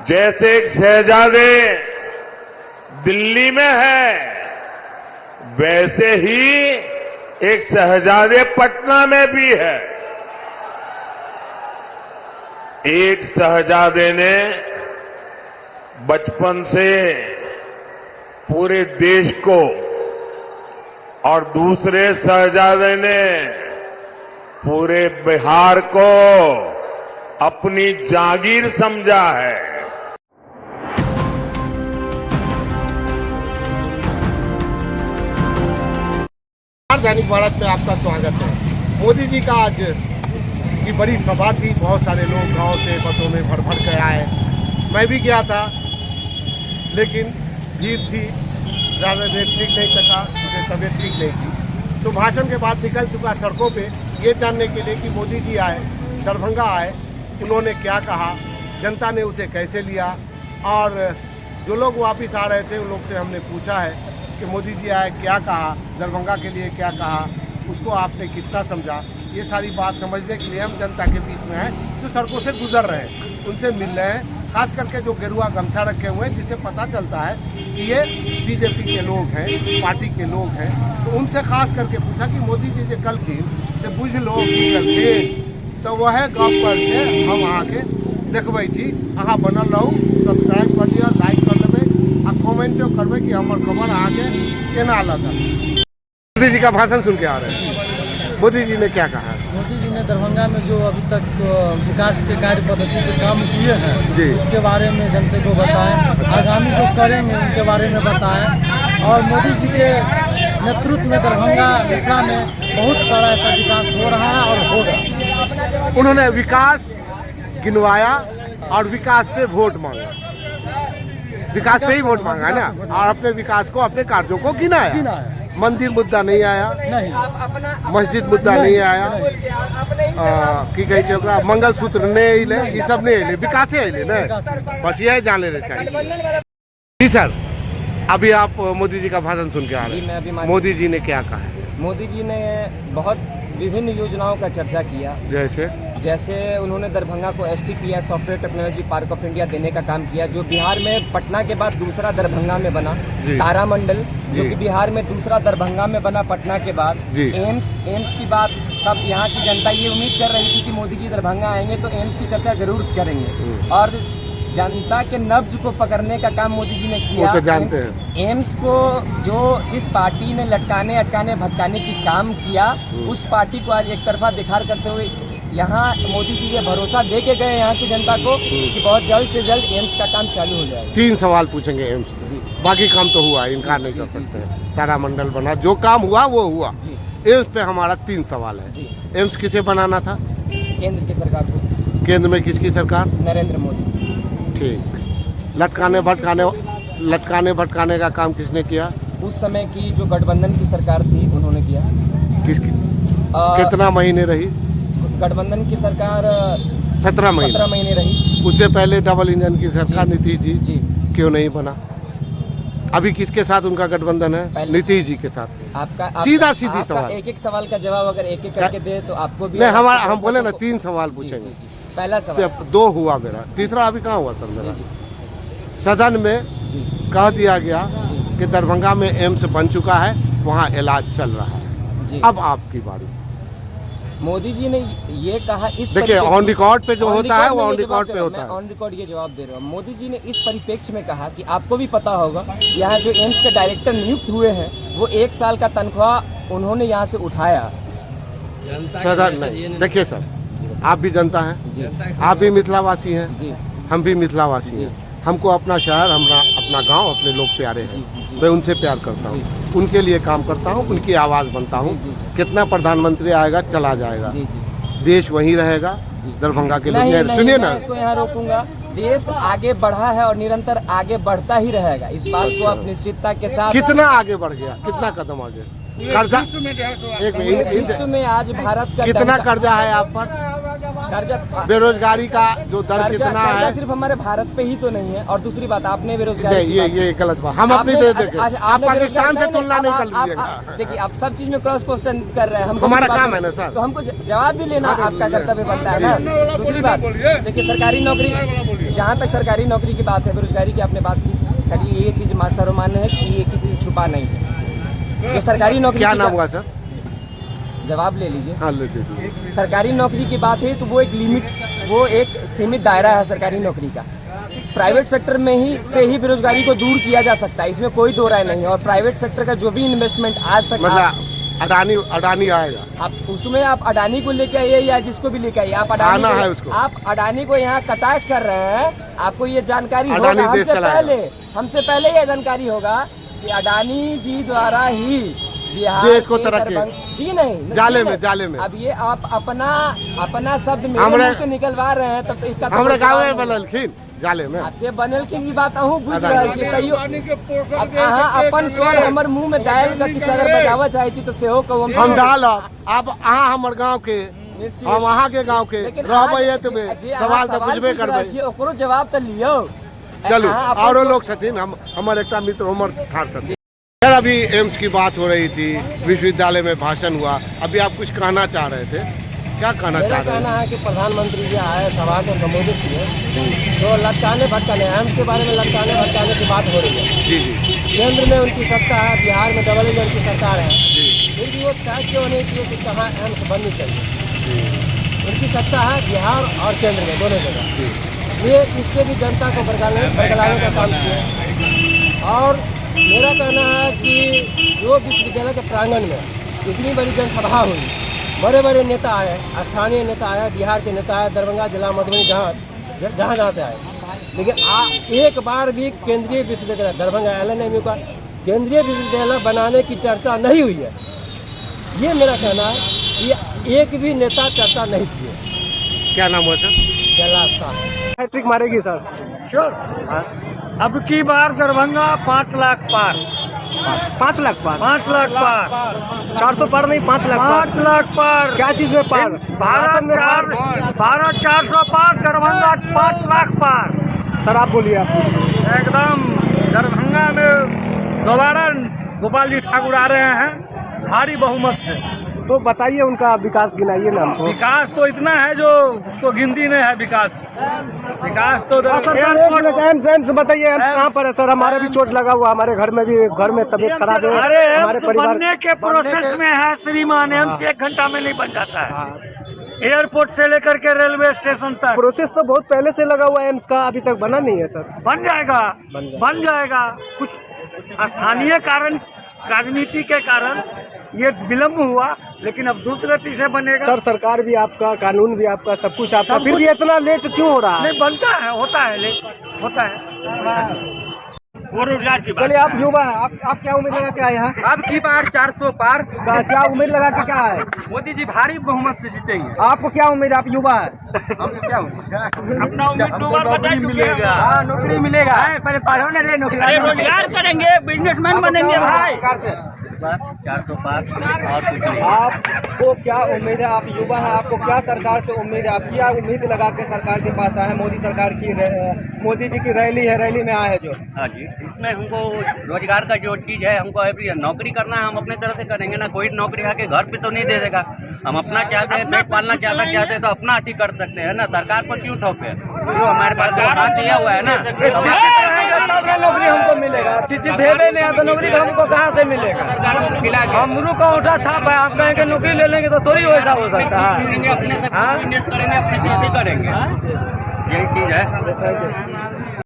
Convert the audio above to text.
जैसे एक शहजादे दिल्ली में है, वैसे ही एक शहजादे पटना में भी है। एक शहजादे ने बचपन से पूरे देश को और दूसरे शहजादे ने पूरे बिहार को अपनी जागीर समझा है। दैनिक भारत में आपका स्वागत है। मोदी जी का आज की बड़ी सभा थी। बहुत सारे लोग गांव से बसों में भर भर के आए। मैं भी गया था, लेकिन भीड़ थी, ज़्यादा देर टिक नहीं सका, मुझे तबीयत ठीक नहीं थी। तो भाषण के बाद निकल चुका सड़कों पे ये जानने के लिए कि मोदी जी आए, दरभंगा आए, उन्होंने क्या कहा, जनता ने उसे कैसे लिया, और जो लोग वापस आ रहे थे उन लोग से हमने पूछा है कि मोदी जी आए, क्या कहा, दरभंगा के लिए क्या कहा, उसको आपने कितना समझा। ये सारी बात समझने के लिए हम जनता के बीच में हैं, जो सड़कों से गुजर रहे हैं, उनसे मिल रहे हैं। खास करके जो गेरुआ गमछा रखे हुए हैं, जिससे पता चलता है कि ये बीजेपी के लोग हैं, पार्टी के लोग हैं। तो उनसे खास करके पूछा कि मोदी जी जो कल की से बुझ लो तो वह गप करके हम अहाँ के देखबै छी। अहाँ बनल रहू, सब्सक्राइब कर दिया, लाइक कर लेबै आ कमेंटो करबै कि हमर खबर अहाँ के केना लगल। मोदी जी का भाषण सुन के आ रहे हैं। मोदी जी ने क्या कहा? मोदी जी ने दरभंगा में जो अभी तक विकास के कार्य पद्धति के काम किए हैं उसके बारे में जनता को बताएं, आगामी जो करेंगे उनके बारे में बताएं। और मोदी जी के नेतृत्व में दरभंगा जिला में बहुत सारा ऐसा विकास हो रहा है और होगा। उन्होंने विकास गिनवाया और विकास पे वोट मांगा, विकास पे ही वोट मांगा है ना, और अपने विकास को, अपने कार्यों को गिनाया। मंदिर मुद्दा नहीं आया, नहीं मस्जिद मुद्दा नहीं आया, की कहे छै ओकरा मंगलसूत्र नहीं अले, ये सब नहीं अले, विकासे अले ना, बस यही जान लेना चाहिए। जी सर, अभी आप मोदी जी का भाषण सुन के आ रहे हैं। मोदी जी ने क्या कहा है? मोदी जी ने बहुत विभिन्न योजनाओं का चर्चा किया। जैसे उन्होंने दरभंगा को STPI software technology park of India देने का काम किया, जो बिहार में पटना के बाद दूसरा दरभंगा में बना। तारामंडल जो कि बिहार में दूसरा दरभंगा में बना पटना के बाद। एम्स की बात सब यहाँ की जनता ये उम्मीद कर रही थी कि मोदी जी दरभंगा आएंगे तो एम्स की चर्चा जरूर करेंगे, और जनता के नब्ज को पकड़ने का काम मोदी जी ने किया। वो तो जानते हैं। एम्स को जिस पार्टी ने लटकाने अटकाने भटकाने की काम किया, उस पार्टी को आज एक तरफा दिखार करते हुए यहाँ मोदी जी ये भरोसा दे के गए यहाँ की जनता को कि बहुत जल्द से जल्द एम्स का काम चालू हो जाएगा। 3 सवाल पूछेंगे एम्स के, बाकी काम तो हुआ, इनकार नहीं कर सकते। तारामंडल बना, जो काम हुआ वो हुआ। एम्स पे हमारा 3 सवाल है। एम्स किसे बनाना था? केंद्र की सरकार को। केंद्र में किसकी सरकार? नरेंद्र मोदी। ठीक। लटकाने भटकाने का काम किसने किया? उस समय की जो गठबंधन की सरकार थी उन्होंने किया। किसकी? कितना महीने रही गठबंधन की सरकार? 17 महीने रही। उससे पहले डबल इंजन की सरकार नीतीश जी क्यों नहीं बना? अभी किसके साथ उनका गठबंधन है? नीतीश जी के साथ। आपका सीधी सवाल। एक सवाल का जवाब अगर एक करके दे तो आपको भी नहीं, हम बोले ना 3 सवाल पूछेंगे। पहला सवाल 2 हुआ मेरा, तीसरा अभी कहाँ हुआ सर मेरा? सदन में कह दिया गया कि दरभंगा में एम्स बन चुका है, वहाँ इलाज चल रहा है। अब आपकी बारी। मोदी जी ने ये कहा, इस देखिए ऑन रिकॉर्ड पे जो होता है वो ऑन रिकॉर्ड पे होता है। ऑन रिकॉर्ड ये जवाब दे रहा हूँ। मोदी जी ने इस परिप्रेक्ष्य में कहा कि आपको भी पता होगा यहाँ जो एम्स के डायरेक्टर नियुक्त हुए हैं वो 1 साल का तनख्वाह उन्होंने यहाँ से उठाया। देखिए सर, आप भी जनता हैं, आप भी मिथिलावासी हैं, हम भी मिथिलावासी हैं। हमको अपना शहर, अपना गांव, अपने लोग प्यारे हैं। मैं उनसे प्यार करता हूं, उनके लिए काम करता हूं, उनकी आवाज़ बनता हूं। कितना प्रधानमंत्री आएगा चला जाएगा, देश वहीं रहेगा। दरभंगा के लोग सुनिए ना, इसको यहाँ रोकूंगा। देश आगे बढ़ा है और निरंतर आगे बढ़ता ही रहेगा, इस बात को आप निश्चितता के साथ। कितना आगे बढ़ गया, कितना कदम आगे? कर्जा, विश्व में आज भारत का कितना कर्जा है आप पर? कर्जा बेरोजगारी का जो दर कितना कर्जा है। सिर्फ हमारे भारत पे ही तो नहीं है। और दूसरी बात, आपने बेरोजगारी नहीं, ये गलत बात, हम अपनी दे देंगे, आप पाकिस्तान से तुलना नहीं कर लीजिएगा। देखिए, आप सब चीज में क्रॉस क्वेश्चन कर रहे हैं, हम हमारा काम है ना सर, तो हमको जवाब भी लेना आपका कर्तव्य बनता है ना। दूसरी बात, देखिए सरकारी नौकरी, जहाँ तक सरकारी नौकरी की बात है, बेरोजगारी की आपने बात की, चलिए ये चीज सर्वमान्य है कि ये किसी से छुपा नहीं है। जो सरकारी नौकरी, क्या नाम हुआ सर? जवाब ले लीजिए। हाँ, ले दीजिए। सरकारी नौकरी की बात है तो वो एक लिमिट, वो एक सीमित दायरा है सरकारी नौकरी का। प्राइवेट सेक्टर में ही से ही बेरोजगारी को दूर किया जा सकता है, इसमें कोई दो राय नहीं है। और प्राइवेट सेक्टर का जो भी इन्वेस्टमेंट आज तक, मतलब अडानी आएगा, आप उसमें आप अडानी को लेके आइए या जिसको भी लेके आइए, आप अडानी आना है उसको। आप अडानी को यहाँ कटाक्ष कर रहे हैं, आपको ये जानकारी होगा, अडानी देश चलाएगा। हमसे पहले ये जानकारी होगा कि अडानी जी द्वारा ही बिहार देश को के तरक्की, जी नहीं जाले में। अब ये आप अपना शब्द मेरे मुंह से निकलवा रहे हैं, तब तो इसका हमरे गाँव में बनलखिन जाले में, आपसे बनलखिन की बात अहूँ बुझ रहल छी, तैयो अब अहाँ अपन स्वर हमर मुंह में डाल के किछु अगर बजावऽ चाहै छी तो सेहो कहू, हम डालब। आप अहाँ हमर गाँव के, हम अहाँ के गाँव के रहबै, एतबे सवाल तो बुझबे करबै, ओकरो जवाब तो लियो। चलू औरो लोग छथिन, हमर एकटा मित्र उमर ठार छथिन। सर, अभी एम्स की बात हो रही थी, विश्वविद्यालय में भाषण हुआ, अभी आप कुछ कहना चाह रहे थे, क्या कहना चाह रहे कहना है कि प्रधानमंत्री जी आए, सभा को संबोधित किए, तो लटकाने भटकाने, एम्स के बारे में लटकाने भटकाने की बात हो रही है। जी। केंद्र में उनकी सत्ता है, बिहार में डबल इंजन की सरकार है, फिर भी वो तय क्यों नहीं किए कि कहाँ एम्स बननी चाहिए। उनकी सत्ता है बिहार और केंद्र में, दोनों जगह। ये इससे भी जनता को बरगलाने का काम किया। और मेरा कहना है कि जो विश्वविद्यालय के प्रांगण में इतनी बड़ी जनसभा हुई, बड़े बड़े नेता आए, स्थानीय नेता आए, बिहार के नेता आए, दरभंगा जिला, मधुबनी, जहाँ से आए, लेकिन एक बार भी केंद्रीय विश्वविद्यालय दरभंगा LNMU का केंद्रीय विश्वविद्यालय बनाने की चर्चा नहीं हुई है। ये मेरा कहना है, ये एक भी नेता चर्चा नहीं किए। क्या नाम हुआ सर? कैलाश का हैट्रिक मारेगी सर, श्योर। अब की बार दरभंगा 5 लाख पार, 5 लाख पार, 5 लाख पार, 400 पार नहीं, 5 लाख पार। 5 लाख पार। क्या चीज में पार? भारत 400 पार, दरभंगा 5 लाख पार। सर आप बोलिए। आप एकदम दरभंगा में दोबारा गोपाल जी ठाकुर आ रहे हैं भारी बहुमत से। तो बताइए उनका विकास गिनाइए ना हमको। विकास तो इतना है जो उसको गिनती नहीं है। विकास तो एम्स बताइए, एम्स कहाँ पर है सर? हमारे भी चोट लगा हुआ, हमारे घर में तबीयत खराब है। अरे हमारे परिवार बनने के प्रोसेस में है श्रीमान। एम्स 1 घंटा में नहीं बन जाता है। एयरपोर्ट से लेकर के रेलवे स्टेशन तक प्रोसेस तो बहुत पहले से लगा हुआ है, एम्स का अभी तक बना नहीं है सर। बन जाएगा। कुछ स्थानीय कारण, राजनीति के कारण ये विलम्ब हुआ, लेकिन अब द्रुत गति से बनेगा। सर सरकार भी आपका, कानून भी आपका, सब कुछ आपका, फिर भी इतना लेट क्यों हो रहा है? नहीं बनता है, होता है लेट होता है। रोजगार की बात। चलिए आप युवा हैं, आप क्या उम्मीद लगा के आए हैं? अब की बार 400 पार क्या उम्मीद लगा के क्या है? मोदी जी भारी बहुमत से जीतेंगे। आपको क्या उम्मीद? आप युवा है, हमको क्या अपना नौकरी मिलेगा। हाँ नौकरी मिलेगा। पहले पढ़ो ना रे, नौकरी रोजगार करेंगे, बिजनेसमैन बनेंगे भाई। 400 पार और कुछ नहीं। आपको क्या उम्मीद है? आप युवा हैं, आपको क्या सरकार से उम्मीद है? आप क्या उम्मीद लगा के सरकार के पास आए? मोदी सरकार की, मोदी जी की रैली है, रैली में आए हैं जो। हाँ जी, इसमें हमको रोजगार का जो चीज़ है, हमको अभी नौकरी करना है, हम अपने तरह से करेंगे ना। कोई नौकरी आके घर पे तो नहीं दे देगा। हम अपना चाहते हैं, पेट पालना चाहते हैं तो अपना अति कर सकते हैं ना। सरकार पर क्यों ठोके? जो हमारे पास जो हाथ दिया हुआ है ना, नौकरी हमको मिलेगा। चीज देवे नहीं तो नौकरी हमको कहाँ से मिलेगा? सरकार हमको खिला के हमरू का उठा छाप है, आप कहेंगे नौकरी ले लेंगे तो थोड़ी वैसा हो सकता है। करेंगे, अपने तक करेंगे, अपने चीजें करेंगे। यही चीज है।